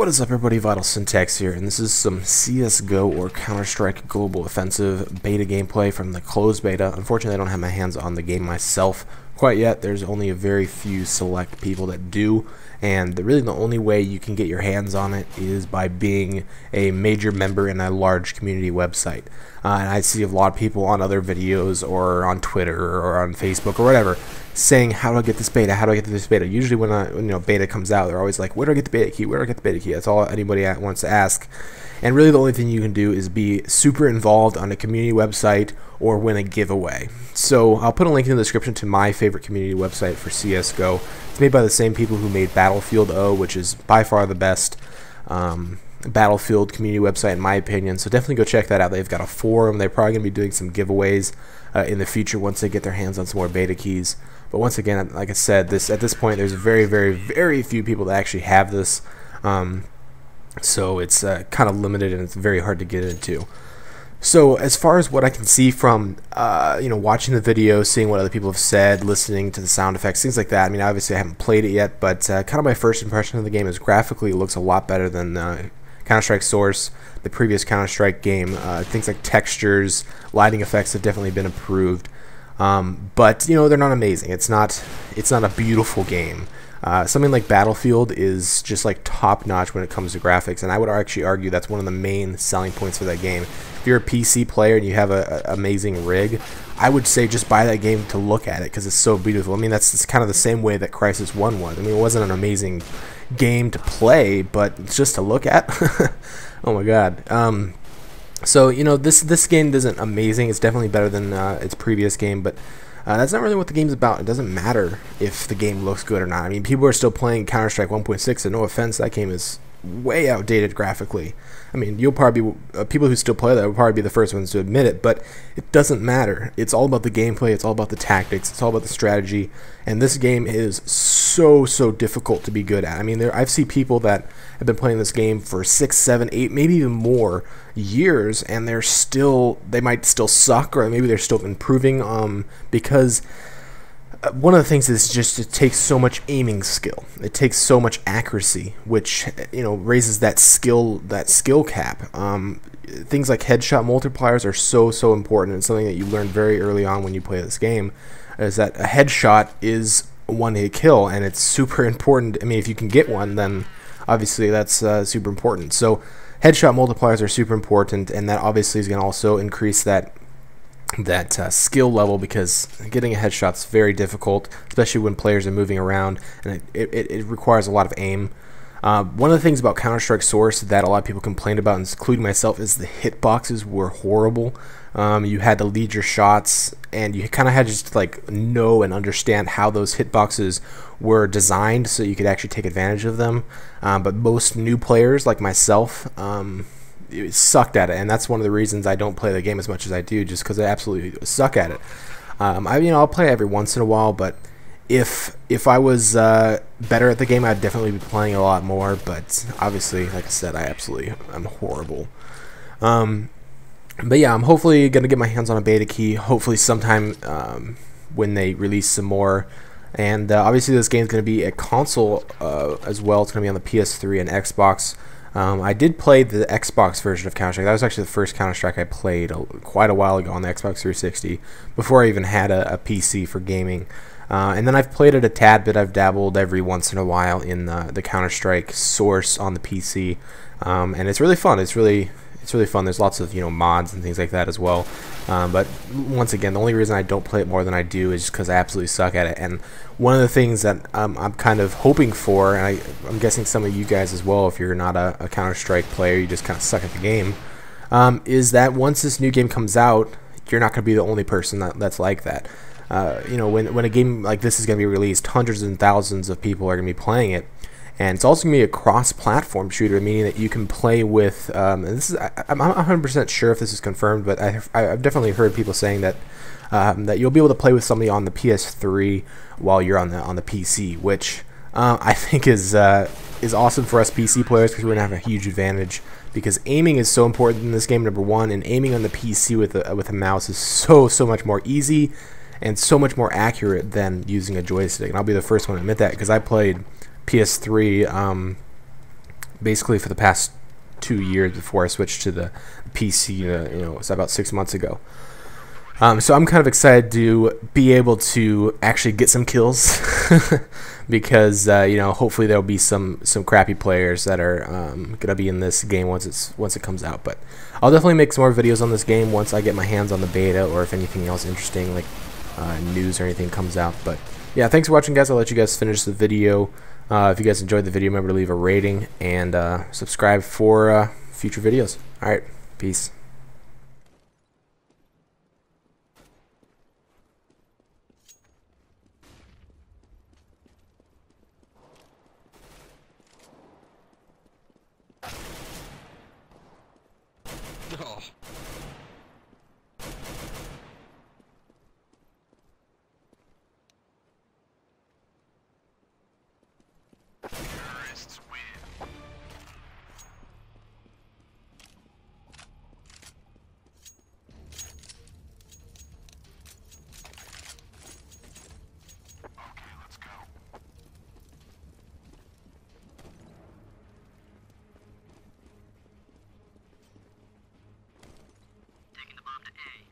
What is up, everybody? VitalSyntax here, and this is some CSGO or Counter-Strike Global Offensive beta gameplay from the closed beta. Unfortunately, I don't have my hands on the game myself quite yet. There's only a very few select people that do, and really the only way you can get your hands on it is by being a major member in a large community website. And I see a lot of people on other videos or on Twitter or on Facebook or whatever saying, how do I get this beta? How do I get this beta? Usually when beta comes out, they're always like, where do I get the beta key? Where do I get the beta key? That's all anybody wants to ask. And really the only thing you can do is be super involved on a community website or win a giveaway. So I'll put a link in the description to my favorite community website for CSGO. It's made by the same people who made Battlefield O, which is by far the best Battlefield community website in my opinion. So definitely go check that out. They've got a forum. They're probably going to be doing some giveaways in the future once they get their hands on some more beta keys. But once again, like I said, at this point, there's very, very, very few people that actually have this. So it's kind of limited and it's very hard to get into. So as far as what I can see from watching the video, seeing what other people have said, listening to the sound effects, things like that. I mean, obviously I haven't played it yet, but kind of my first impression of the game is graphically it looks a lot better than Counter-Strike Source, the previous Counter-Strike game. Things like textures, lighting effects have definitely been improved. But they're not amazing. It's not a beautiful game. Something like Battlefield is just like top notch when it comes to graphics, and I would actually argue that's one of the main selling points for that game. If you're a PC player and you have an amazing rig, I would say just buy that game to look at it because it's so beautiful. I mean, that's kind of the same way that Crysis 1 was. I mean, it wasn't an amazing game to play, but it's just to look at. Oh my god. So this game isn't amazing. It's definitely better than its previous game, but that's not really what the game's about. It doesn't matter if the game looks good or not. I mean, people are still playing Counter-Strike 1.6, and no offense, that game is way outdated graphically. I mean, you'll probably be people who still play that will probably be the first ones to admit it, but it doesn't matter. It's all about the gameplay. It's all about the tactics. It's all about the strategy. And this game is so difficult to be good at. I mean, I've seen people that have been playing this game for 6, 7, 8, maybe even more years, and they might still suck, or maybe they're still improving because one of the things is just it takes so much aiming skill. It takes so much accuracy, which raises that skill cap. Things like headshot multipliers are so important, and something that you learn very early on when you play this game is that a headshot is a one-hit kill, and it's super important. I mean, if you can get one, then obviously that's super important. So headshot multipliers are super important, and that obviously is going to also increase that skill level, because getting a headshot is very difficult, especially when players are moving around, and it requires a lot of aim. One of the things about Counter-Strike Source that a lot of people complained about, including myself, is the hitboxes were horrible. You had to lead your shots, and you kind of had to just like know and understand how those hitboxes were designed so you could actually take advantage of them. But most new players like myself sucked at it, and that's one of the reasons I don't play the game as much as I do, just because I absolutely suck at it. I'll play every once in a while, but if I was better at the game, I'd definitely be playing a lot more. But obviously, like I said, I'm horrible. But yeah, I'm hopefully gonna get my hands on a beta key. Hopefully sometime when they release some more. And obviously, this game's gonna be a console as well. It's gonna be on the PS3 and Xbox. I did play the Xbox version of Counter-Strike. That was actually the first Counter-Strike I played quite a while ago on the Xbox 360, before I even had a PC for gaming. And then I've played it a tad bit. I've dabbled every once in a while in the Counter-Strike Source on the PC, and it's really fun. It's really fun. There's lots of mods and things like that as well. But once again, the only reason I don't play it more than I do is just because I absolutely suck at it. And one of the things that I'm kind of hoping for, and I'm guessing some of you guys as well, if you're not a Counter-Strike player, you just kind of suck at the game, is that once this new game comes out, you're not going to be the only person that's like that. When a game like this is going to be released, hundreds and thousands of people are going to be playing it. And it's also going to be a cross-platform shooter, meaning that you can play with, and I'm not 100% sure if this is confirmed, but I've definitely heard people saying that that you'll be able to play with somebody on the PS3 while you're on the PC, which I think is awesome for us PC players, because we're going to have a huge advantage, because aiming is so important in this game, number one, and aiming on the PC with a mouse is so much more easy and so much more accurate than using a joystick. And I'll be the first one to admit that, because I played PS3 basically for the past 2 years before I switched to the PC. It was about 6 months ago. So I'm kind of excited to be able to actually get some kills because hopefully there'll be some crappy players that are gonna be in this game once it comes out. But I'll definitely make some more videos on this game once I get my hands on the beta, or if anything else interesting like news or anything comes out. But yeah, thanks for watching, guys. I'll let you guys finish the video. If you guys enjoyed the video, remember to leave a rating and subscribe for future videos. All right, peace. Oh. Terrorists win. Okay, let's go. Taking the bomb to A.